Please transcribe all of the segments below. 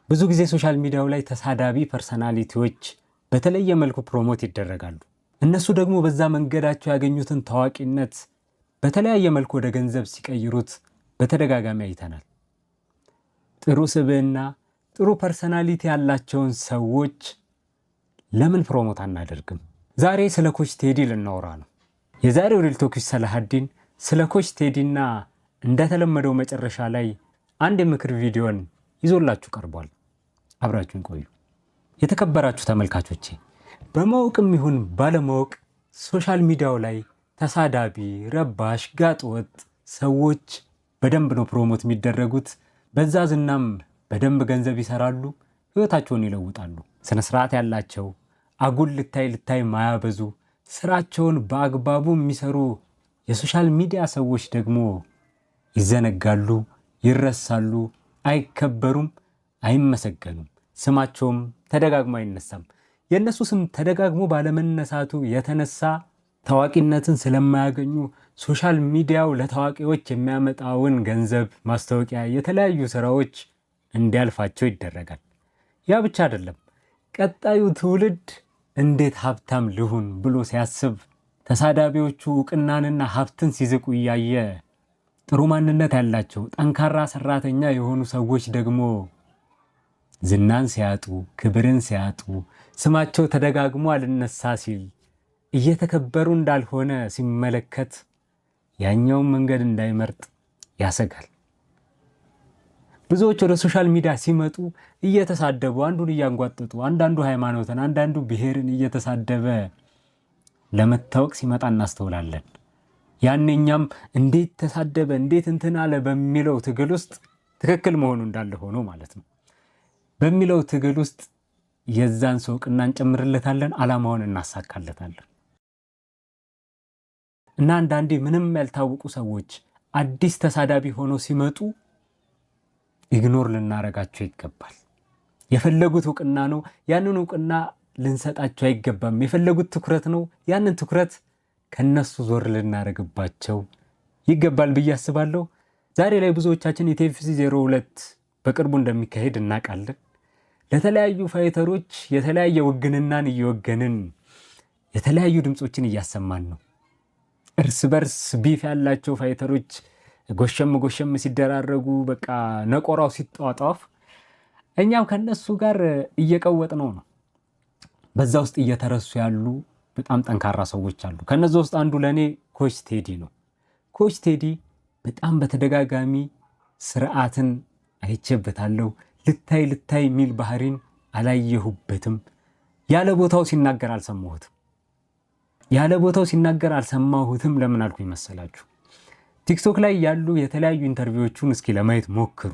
ብዙ ጊዜ ሶሻል ሚዲያው ላይ ተሳዳቢ ፐርሰናሊቲዎች በተለየ መልኩ ፕሮሞት ይደረጋሉ። እነሱ ደግሞ በዛ መንገዳቸው ያገኙትን ታዋቂነት በተለያየ መልኩ ወደ ገንዘብ ሲቀይሩት በተደጋጋሚ አይተናል። ጥሩ ስብዕና፣ ጥሩ ፐርሰናሊቲ ያላቸውን ሰዎች ለምን ፕሮሞት አናደርግም? ዛሬ ስለ ኮች ቴዲ ልናወራ ነው። የዛሬው ሪል ቶክ ዊዝ ሰላሀዲን ስለ ኮች ቴዲና እንደተለመደው መጨረሻ ላይ አንድ የምክር ቪዲዮን ይዞላችሁ ቀርቧል። አብራችሁን ቆዩ። የተከበራችሁ ተመልካቾቼ፣ በማወቅም ይሁን ባለማወቅ ሶሻል ሚዲያው ላይ ተሳዳቢ፣ ረባሽ፣ ጋጥወጥ ሰዎች በደንብ ነው ፕሮሞት የሚደረጉት። በዛ ዝናም በደንብ ገንዘብ ይሰራሉ፣ ህይወታቸውን ይለውጣሉ። ስነ ስርዓት ያላቸው አጉል ልታይ ማያበዙ ስራቸውን በአግባቡ የሚሰሩ የሶሻል ሚዲያ ሰዎች ደግሞ ይዘነጋሉ፣ ይረሳሉ፣ አይከበሩም፣ አይመሰገኑም። ስማቸውም ተደጋግሞ አይነሳም። የእነሱ ስም ተደጋግሞ ባለመነሳቱ የተነሳ ታዋቂነትን ስለማያገኙ ሶሻል ሚዲያው ለታዋቂዎች የሚያመጣውን ገንዘብ፣ ማስታወቂያ፣ የተለያዩ ስራዎች እንዲያልፋቸው ይደረጋል። ያ ብቻ አይደለም። ቀጣዩ ትውልድ እንዴት ሀብታም ልሁን ብሎ ሲያስብ ተሳዳቢዎቹ እውቅናንና ሀብትን ሲዝቁ እያየ ጥሩ ማንነት ያላቸው ጠንካራ ሰራተኛ የሆኑ ሰዎች ደግሞ ዝናን ሲያጡ፣ ክብርን ሲያጡ፣ ስማቸው ተደጋግሞ አልነሳ ሲል፣ እየተከበሩ እንዳልሆነ ሲመለከት ያኛውን መንገድ እንዳይመርጥ ያሰጋል። ብዙዎች ወደ ሶሻል ሚዲያ ሲመጡ እየተሳደቡ አንዱን እያንጓጠጡ፣ አንዳንዱ ሃይማኖትን፣ አንዳንዱ ብሔርን እየተሳደበ ለመታወቅ ሲመጣ እናስተውላለን። ያንኛም እንዴት ተሳደበ እንዴት እንትን አለ በሚለው ትግል ውስጥ ትክክል መሆኑ እንዳለ ሆኖ ማለት ነው በሚለው ትግል ውስጥ የዛን ሰው እውቅና እንጨምርለታለን፣ ዓላማውን እናሳካለታለን። እና አንዳንዴ ምንም ያልታወቁ ሰዎች አዲስ ተሳዳቢ ሆነው ሲመጡ ኢግኖር ልናረጋቸው ይገባል። የፈለጉት እውቅና ነው፣ ያንን እውቅና ልንሰጣቸው አይገባም። የፈለጉት ትኩረት ነው፣ ያንን ትኩረት ከነሱ ዞር ልናረግባቸው ይገባል ብዬ አስባለሁ። ዛሬ ላይ ብዙዎቻችን የቲኤፍሲ 02 በቅርቡ እንደሚካሄድ እናውቃለን። ለተለያዩ ፋይተሮች የተለያየ ውግንናን እየወገንን የተለያዩ ድምፆችን እያሰማን ነው። እርስ በርስ ቢፍ ያላቸው ፋይተሮች ጎሸም ሲደራረጉ፣ በቃ ነቆራው ሲጧጧፍ እኛም ከነሱ ጋር እየቀወጥ ነው። በዛ ውስጥ እየተረሱ ያሉ በጣም ጠንካራ ሰዎች አሉ። ከነዛ ውስጥ አንዱ ለኔ ኮች ቴዲ ነው። ኮች ቴዲ በጣም በተደጋጋሚ ስርዓትን አይቼበታለሁ። ልታይ የሚል ባህሪን አላየሁበትም። ያለ ቦታው ሲናገር አልሰማሁትም። ለምን አልኩኝ መሰላችሁ? ቲክቶክ ላይ ያሉ የተለያዩ ኢንተርቪዎቹን እስኪ ለማየት ሞክሩ።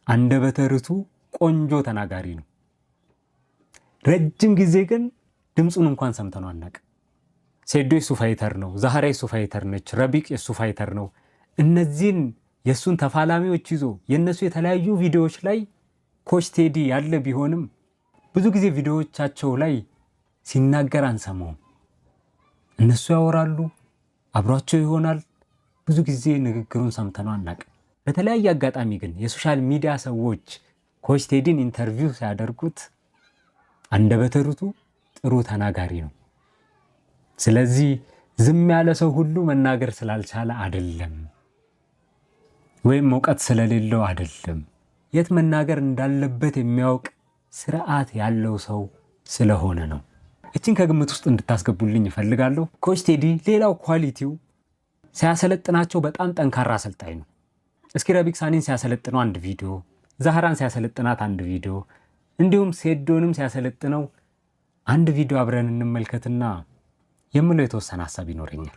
አንደበተ ርቱዕ ቆንጆ ተናጋሪ ነው። ረጅም ጊዜ ግን ድምፁን እንኳን ሰምተነው አናውቅም። ሴዶ የሱ ፋይተር ነው፣ ዛህራ የሱ ፋይተር ነች፣ ረቢቅ የሱ ፋይተር ነው። እነዚህን የሱን ተፋላሚዎች ይዞ የነሱ የተለያዩ ቪዲዮዎች ላይ ኮች ቴዲ ያለ ቢሆንም ብዙ ጊዜ ቪዲዮዎቻቸው ላይ ሲናገር አንሰማውም። እነሱ ያወራሉ፣ አብሯቸው ይሆናል። ብዙ ጊዜ ንግግሩን ሰምተነው አናውቅም። በተለያየ አጋጣሚ ግን የሶሻል ሚዲያ ሰዎች ኮች ቴዲን ኢንተርቪው ሲያደርጉት አንደበተ ርቱዕ ጥሩ ተናጋሪ ነው። ስለዚህ ዝም ያለ ሰው ሁሉ መናገር ስላልቻለ አይደለም፣ ወይም እውቀት ስለሌለው አይደለም። የት መናገር እንዳለበት የሚያውቅ ስርዓት ያለው ሰው ስለሆነ ነው። እቺን ከግምት ውስጥ እንድታስገቡልኝ እፈልጋለሁ። ኮች ቴዲ ሌላው ኳሊቲው ሲያሰለጥናቸው በጣም ጠንካራ አሰልጣኝ ነው። እስኪ ረቢቅ ሳኒን ሲያሰለጥነው አንድ ቪዲዮ፣ ዛህራን ሲያሰለጥናት አንድ ቪዲዮ፣ እንዲሁም ሴዶንም ሲያሰለጥነው አንድ ቪዲዮ አብረን እንመልከትና የምለው የተወሰነ ሐሳብ ይኖረኛል።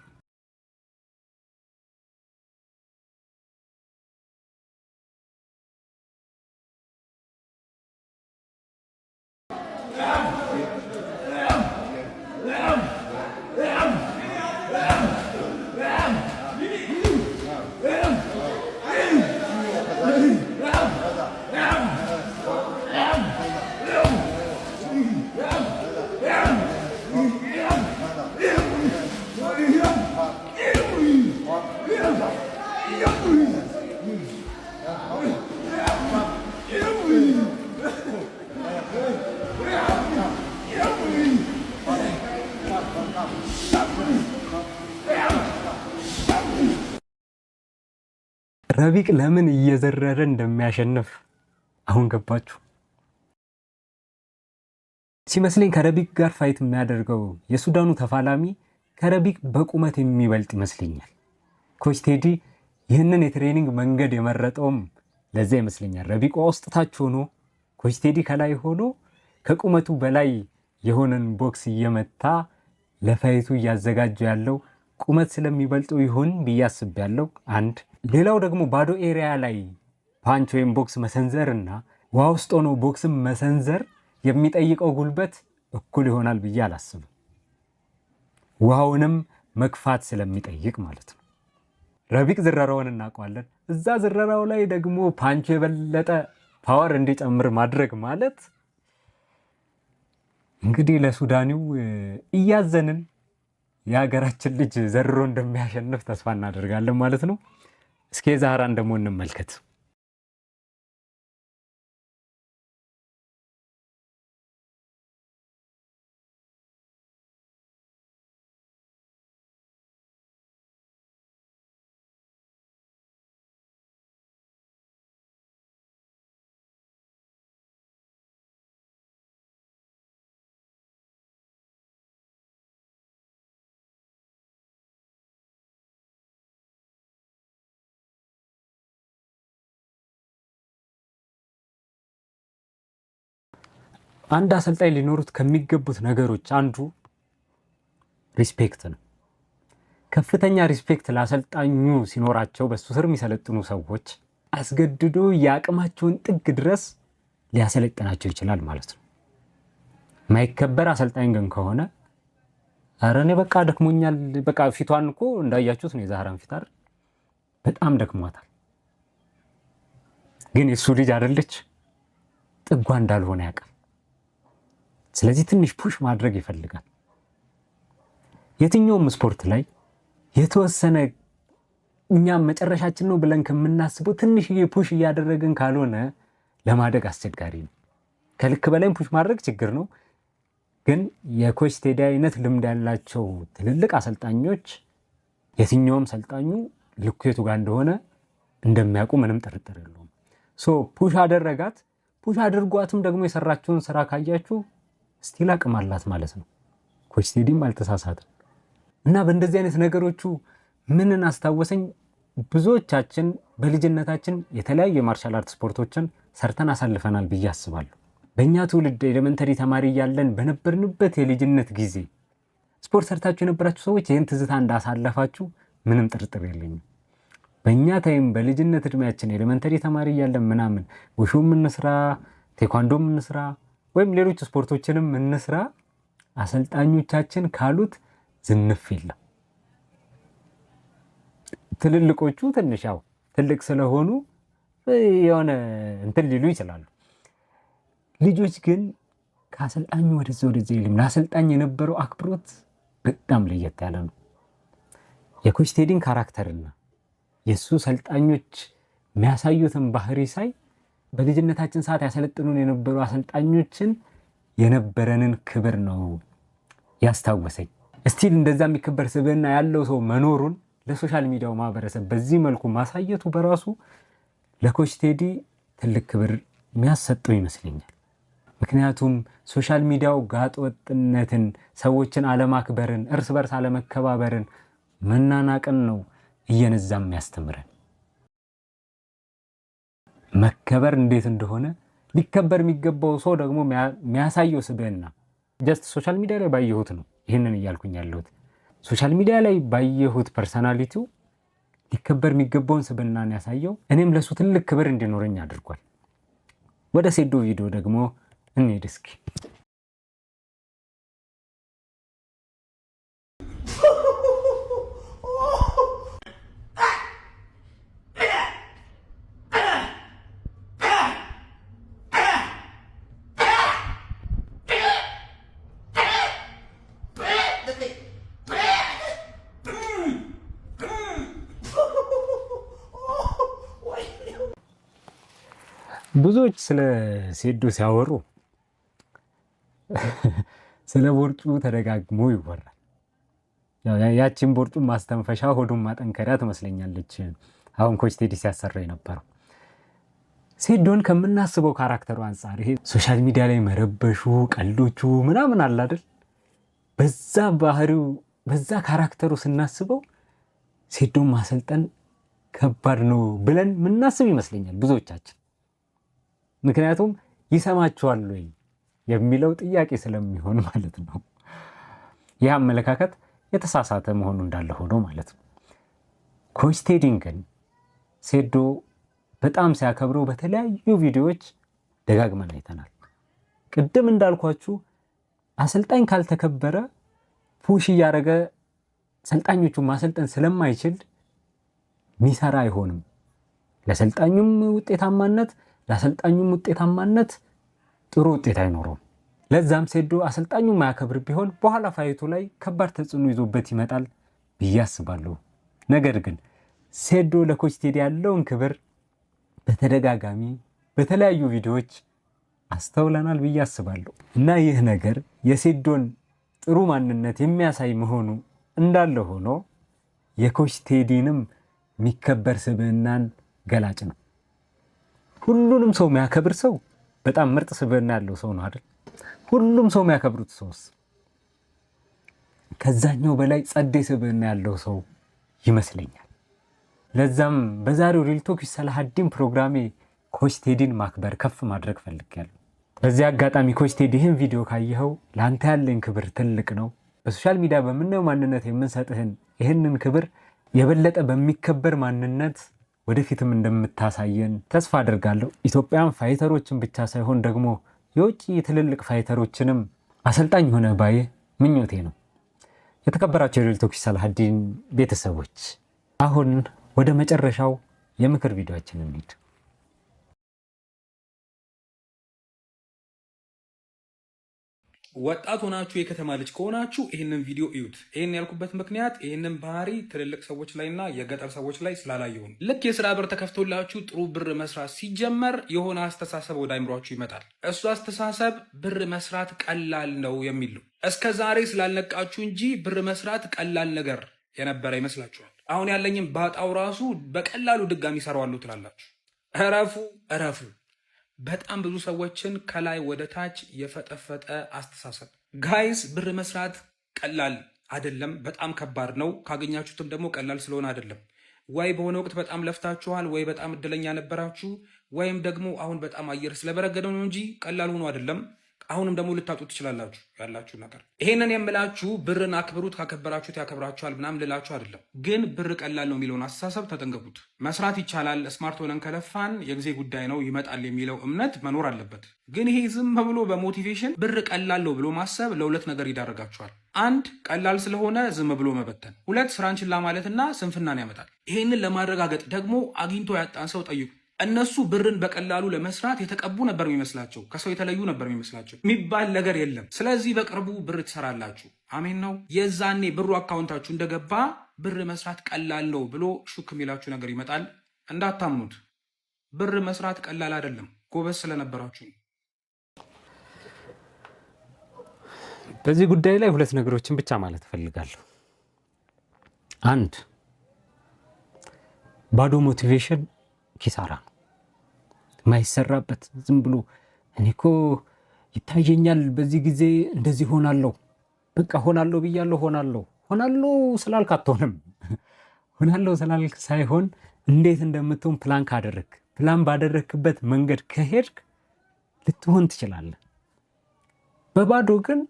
Yeah. ረቢቅ ለምን እየዘረረ እንደሚያሸንፍ አሁን ገባችሁ? ሲመስለኝ ከረቢቅ ጋር ፋይት የሚያደርገው የሱዳኑ ተፋላሚ ከረቢቅ በቁመት የሚበልጥ ይመስለኛል። ኮች ቴዲ ይህንን የትሬኒንግ መንገድ የመረጠውም ለዛ ይመስለኛል። ረቢቅ ውስጥ ታች ሆኖ ኮች ቴዲ ከላይ ሆኖ ከቁመቱ በላይ የሆነን ቦክስ እየመታ ለፋይቱ እያዘጋጀ ያለው ቁመት ስለሚበልጠው ይሁን ብዬ አስቤያለሁ። አንድ ሌላው ደግሞ ባዶ ኤሪያ ላይ ፓንች ወይም ቦክስ መሰንዘር እና ውሃ ውስጥ ሆኖ ቦክስም መሰንዘር የሚጠይቀው ጉልበት እኩል ይሆናል ብዬ አላስብም። ውሃውንም መግፋት ስለሚጠይቅ ማለት ነው። ረቢቅ ዝረራውን እናውቀዋለን። እዛ ዝረራው ላይ ደግሞ ፓንቹ የበለጠ ፓወር እንዲጨምር ማድረግ ማለት እንግዲህ ለሱዳኒው እያዘንን የሀገራችን ልጅ ዘርሮ እንደሚያሸንፍ ተስፋ እናደርጋለን ማለት ነው። እስኪ የዛህራን ደግሞ እንመልከት። አንድ አሰልጣኝ ሊኖሩት ከሚገቡት ነገሮች አንዱ ሪስፔክት ነው። ከፍተኛ ሪስፔክት ለአሰልጣኙ ሲኖራቸው በሱ ስር የሚሰለጥኑ ሰዎች አስገድዶ የአቅማቸውን ጥግ ድረስ ሊያሰለጥናቸው ይችላል ማለት ነው። ማይከበር አሰልጣኝ ግን ከሆነ ኧረ እኔ በቃ ደክሞኛል፣ በቃ ፊቷን እኮ እንዳያችሁት ነው የዛህራን ፊት አይደል? በጣም ደክሟታል። ግን የሱ ልጅ አይደለች፣ ጥጓ እንዳልሆነ ያውቃል። ስለዚህ ትንሽ ፑሽ ማድረግ ይፈልጋል። የትኛውም ስፖርት ላይ የተወሰነ እኛም መጨረሻችን ነው ብለን ከምናስበው ትንሽዬ ፑሽ እያደረግን ካልሆነ ለማደግ አስቸጋሪ ነው። ከልክ በላይም ፑሽ ማድረግ ችግር ነው። ግን የኮች ቴዲ አይነት ልምድ ያላቸው ትልልቅ አሰልጣኞች የትኛውም ሰልጣኙ ልኩ የቱ ጋር እንደሆነ እንደሚያውቁ ምንም ጥርጥር የለውም። ፑሽ አደረጋት። ፑሽ አድርጓትም ደግሞ የሰራችውን ስራ ካያችሁ ስቲል አቅም አላት ማለት ነው። ኮች ቴዲም አልተሳሳትም። እና በእንደዚህ አይነት ነገሮቹ ምንን አስታወሰኝ? ብዙዎቻችን በልጅነታችን የተለያዩ የማርሻል አርት ስፖርቶችን ሰርተን አሳልፈናል ብዬ አስባለሁ። በእኛ ትውልድ ኤሌመንተሪ ተማሪ እያለን በነበርንበት የልጅነት ጊዜ ስፖርት ሰርታችሁ የነበራችሁ ሰዎች ይህን ትዝታ እንዳሳለፋችሁ ምንም ጥርጥር የለኝም። በእኛ ታይም በልጅነት እድሜያችን ኤሌመንተሪ ተማሪ እያለን ምናምን ውሹም እንስራ፣ ቴኳንዶም እንስራ ወይም ሌሎች ስፖርቶችንም እንስራ፣ አሰልጣኞቻችን ካሉት ዝንፍ የለም። ትልልቆቹ ትንሽ ያው ትልቅ ስለሆኑ የሆነ እንትን ሊሉ ይችላሉ። ልጆች ግን ከአሰልጣኙ ወደዚህ ይልም ለአሰልጣኝ የነበረው አክብሮት በጣም ለየት ያለ ነው። የኮች ቴዲን ካራክተርና የሱ ሰልጣኞች የሚያሳዩትን ባህሪ ሳይ በልጅነታችን ሰዓት ያሰለጥኑን የነበሩ አሰልጣኞችን የነበረንን ክብር ነው ያስታወሰኝ። እስቲል እንደዛ የሚከበር ስብዕና ያለው ሰው መኖሩን ለሶሻል ሚዲያው ማህበረሰብ በዚህ መልኩ ማሳየቱ በራሱ ለኮች ቴዲ ትልቅ ክብር የሚያሰጠው ይመስለኛል። ምክንያቱም ሶሻል ሚዲያው ጋጠወጥነትን፣ ሰዎችን አለማክበርን፣ እርስ በርስ አለመከባበርን፣ መናናቅን ነው እየነዛም የሚያስተምረን። መከበር እንዴት እንደሆነ ሊከበር የሚገባው ሰው ደግሞ የሚያሳየው ስብዕና ጀስት ሶሻል ሚዲያ ላይ ባየሁት ነው ይህንን እያልኩኝ ያለሁት። ሶሻል ሚዲያ ላይ ባየሁት ፐርሰናሊቲው ሊከበር የሚገባውን ስብዕናን ያሳየው፣ እኔም ለሱ ትልቅ ክብር እንዲኖረኝ አድርጓል። ወደ ሴዶ ቪዲዮ ደግሞ እንሂድ እስኪ። ብዙዎች ስለ ሴዶ ሲያወሩ ስለ ቦርጩ ተደጋግሞ ይወራል። ያቺን ቦርጩ ማስተንፈሻ ሆዱን ማጠንከሪያ ትመስለኛለች አሁን ኮች ቴዲ ሲያሰራ የነበረው። ሴዶን ከምናስበው ካራክተሩ አንጻር ይሄ ሶሻል ሚዲያ ላይ መረበሹ፣ ቀልዶቹ ምናምን አለ አይደል? በዛ ባህሪው በዛ ካራክተሩ ስናስበው ሴዶን ማሰልጠን ከባድ ነው ብለን ምናስብ ይመስለኛል ብዙዎቻችን። ምክንያቱም ይሰማቸዋል ወይ የሚለው ጥያቄ ስለሚሆን ማለት ነው። ይህ አመለካከት የተሳሳተ መሆኑ እንዳለ ሆኖ ማለት ነው። ኮች ቴዲን ግን ሴዶ በጣም ሲያከብረው በተለያዩ ቪዲዮዎች ደጋግመን አይተናል። ቅድም እንዳልኳችሁ አሰልጣኝ ካልተከበረ ፑሽ እያደረገ ሰልጣኞቹን ማሰልጠን ስለማይችል ሚሰራ አይሆንም። ለሰልጣኙም ውጤታማነት ለአሰልጣኙም ውጤታማነት ጥሩ ውጤት አይኖረውም። ለዛም ሴዶ አሰልጣኙ ማያከብር ቢሆን በኋላ ፋይቱ ላይ ከባድ ተጽዕኖ ይዞበት ይመጣል ብዬ አስባለሁ። ነገር ግን ሴዶ ለኮች ቴዲ ያለውን ክብር በተደጋጋሚ በተለያዩ ቪዲዮዎች አስተውለናል ብዬ አስባለሁ እና ይህ ነገር የሴዶን ጥሩ ማንነት የሚያሳይ መሆኑ እንዳለ ሆኖ የኮች ቴዲንም የሚከበር ስብዕናን ገላጭ ነው። ሁሉንም ሰው የሚያከብር ሰው በጣም ምርጥ ስብዕና ያለው ሰው ነው አይደል? ሁሉም ሰው የሚያከብሩት ሰውስ ከዛኛው በላይ ጸዴ ስብዕና ያለው ሰው ይመስለኛል። ለዛም በዛሬው ሪል ቶክ ሰላሀዲን ፕሮግራሜ ኮች ቴዲን ማክበር ከፍ ማድረግ ፈልጌያለሁ። በዚህ አጋጣሚ ኮች ቴዲ ይህን ቪዲዮ ካየኸው ለአንተ ያለኝ ክብር ትልቅ ነው። በሶሻል ሚዲያ በምናየው ማንነት የምንሰጥህን ይህንን ክብር የበለጠ በሚከበር ማንነት ወደፊትም እንደምታሳየን ተስፋ አድርጋለሁ። ኢትዮጵያን ፋይተሮችን ብቻ ሳይሆን ደግሞ የውጭ ትልልቅ ፋይተሮችንም አሰልጣኝ ሆነ ባይ ምኞቴ ነው። የተከበራቸው የሪል ቶክ ሰላሀዲን ቤተሰቦች አሁን ወደ መጨረሻው የምክር ቪዲዮአችን እንሂድ። ወጣት ሆናችሁ የከተማ ልጅ ከሆናችሁ ይህንን ቪዲዮ እዩት። ይህን ያልኩበት ምክንያት ይህንን ባህሪ ትልልቅ ሰዎች ላይና የገጠር ሰዎች ላይ ስላላየሁ ነው። ልክ የስራ በር ተከፍቶላችሁ ጥሩ ብር መስራት ሲጀመር የሆነ አስተሳሰብ ወደ አይምሯችሁ ይመጣል። እሱ አስተሳሰብ ብር መስራት ቀላል ነው የሚል ነው። እስከ ዛሬ ስላልነቃችሁ እንጂ ብር መስራት ቀላል ነገር የነበረ ይመስላችኋል። አሁን ያለኝም ባጣው ራሱ በቀላሉ ድጋሚ ሰራዋለሁ ትላላችሁ። እረፉ እረፉ። በጣም ብዙ ሰዎችን ከላይ ወደ ታች የፈጠፈጠ አስተሳሰብ። ጋይስ ብር መስራት ቀላል አይደለም፣ በጣም ከባድ ነው። ካገኛችሁትም ደግሞ ቀላል ስለሆነ አይደለም። ወይ በሆነ ወቅት በጣም ለፍታችኋል፣ ወይ በጣም እድለኛ ነበራችሁ፣ ወይም ደግሞ አሁን በጣም አየር ስለበረገደው ነው እንጂ ቀላል ሆኖ አይደለም። አሁንም ደግሞ ልታጡ ትችላላችሁ ያላችሁ ነገር። ይሄንን የምላችሁ ብርን አክብሩት፣ ካከበራችሁት ያከብራችኋል ምናምን ልላችሁ አይደለም። ግን ብር ቀላል ነው የሚለውን አስተሳሰብ ተጠንቀቁት። መስራት ይቻላል፣ ስማርት ሆነን ከለፋን የጊዜ ጉዳይ ነው ይመጣል የሚለው እምነት መኖር አለበት። ግን ይሄ ዝም ብሎ በሞቲቬሽን ብር ቀላል ነው ብሎ ማሰብ ለሁለት ነገር ይዳረጋችኋል። አንድ ቀላል ስለሆነ ዝም ብሎ መበተን፣ ሁለት ስራን ችላ ማለትና ስንፍናን ያመጣል። ይሄንን ለማረጋገጥ ደግሞ አግኝቶ ያጣን ሰው ጠይቁ። እነሱ ብርን በቀላሉ ለመስራት የተቀቡ ነበር የሚመስላቸው፣ ከሰው የተለዩ ነበር የሚመስላቸው። የሚባል ነገር የለም። ስለዚህ በቅርቡ ብር ትሰራላችሁ። አሜን ነው። የዛኔ ብሩ አካውንታችሁ እንደገባ ብር መስራት ቀላል ነው ብሎ ሹክ የሚላችሁ ነገር ይመጣል። እንዳታምኑት። ብር መስራት ቀላል አይደለም፣ ጎበዝ ስለነበራችሁ ነው። በዚህ ጉዳይ ላይ ሁለት ነገሮችን ብቻ ማለት እፈልጋለሁ። አንድ፣ ባዶ ሞቲቬሽን ኪሳራ ነው። ማይሰራበት ዝም ብሎ እኔ እኮ ይታየኛል በዚህ ጊዜ እንደዚህ ሆናለሁ፣ በቃ ሆናለሁ ብያለሁ፣ ሆናለሁ ስላልክ አትሆንም። ሆናለሁ ስላልክ ሳይሆን እንዴት እንደምትሆን ፕላን ካደረግክ፣ ፕላን ባደረግክበት መንገድ ከሄድክ ልትሆን ትችላለህ። በባዶ ግን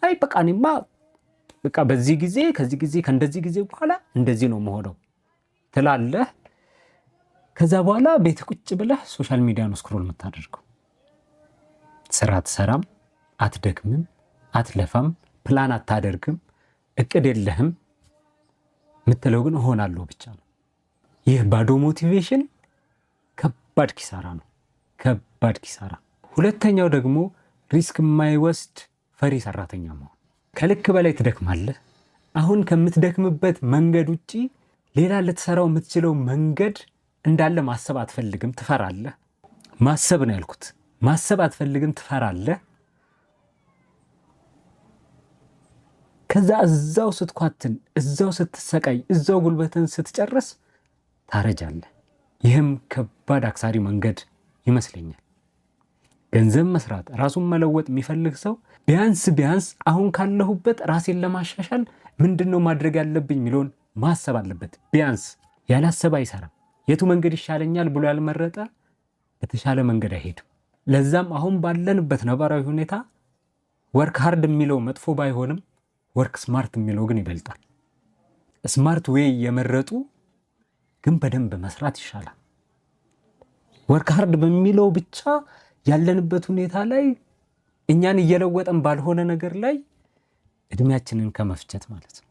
አይ በቃ እኔማ በቃ በዚህ ጊዜ ከዚህ ጊዜ ከእንደዚህ ጊዜ በኋላ እንደዚህ ነው መሆነው ትላለህ። ከዛ በኋላ ቤት ቁጭ ብለህ ሶሻል ሚዲያ ነው ስክሮል የምታደርገው። ስራ አትሰራም፣ አትደክምም፣ አትለፋም፣ ፕላን አታደርግም፣ እቅድ የለህም። የምትለው ግን እሆናለሁ ብቻ ነው። ይህ ባዶ ሞቲቬሽን ከባድ ኪሳራ ነው፣ ከባድ ኪሳራ። ሁለተኛው ደግሞ ሪስክ የማይወስድ ፈሪ ሰራተኛ መሆን። ከልክ በላይ ትደክማለህ። አሁን ከምትደክምበት መንገድ ውጪ ሌላ ልትሰራው የምትችለው መንገድ እንዳለ ማሰብ አትፈልግም፣ ትፈራለህ። ማሰብ ነው ያልኩት። ማሰብ አትፈልግም፣ ትፈራለህ። ከዛ እዛው ስትኳትን፣ እዛው ስትሰቃይ፣ እዛው ጉልበትን ስትጨርስ ታረጃለህ። ይህም ከባድ አክሳሪ መንገድ ይመስለኛል። ገንዘብ መስራት፣ ራሱን መለወጥ የሚፈልግ ሰው ቢያንስ አሁን ካለሁበት ራሴን ለማሻሻል ምንድነው ማድረግ ያለብኝ የሚለውን ማሰብ አለበት። ቢያንስ ያላሰበ አይሰራም። የቱ መንገድ ይሻለኛል ብሎ ያልመረጠ በተሻለ መንገድ አይሄድም። ለዛም አሁን ባለንበት ነባራዊ ሁኔታ ወርክ ሃርድ የሚለው መጥፎ ባይሆንም ወርክ ስማርት የሚለው ግን ይበልጣል። ስማርት ዌይ የመረጡ ግን በደንብ መስራት ይሻላል። ወርክ ሃርድ በሚለው ብቻ ያለንበት ሁኔታ ላይ እኛን እየለወጠን ባልሆነ ነገር ላይ እድሜያችንን ከመፍጨት ማለት ነው።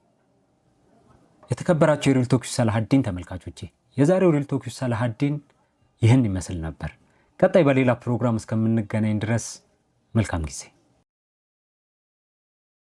የተከበራቸው የሪል ቶክ ሰላሀዲን ተመልካቾቼ የዛሬው ሪል ቶክ ሰላሀዲን ይህን ይመስል ነበር። ቀጣይ በሌላ ፕሮግራም እስከምንገናኝ ድረስ መልካም ጊዜ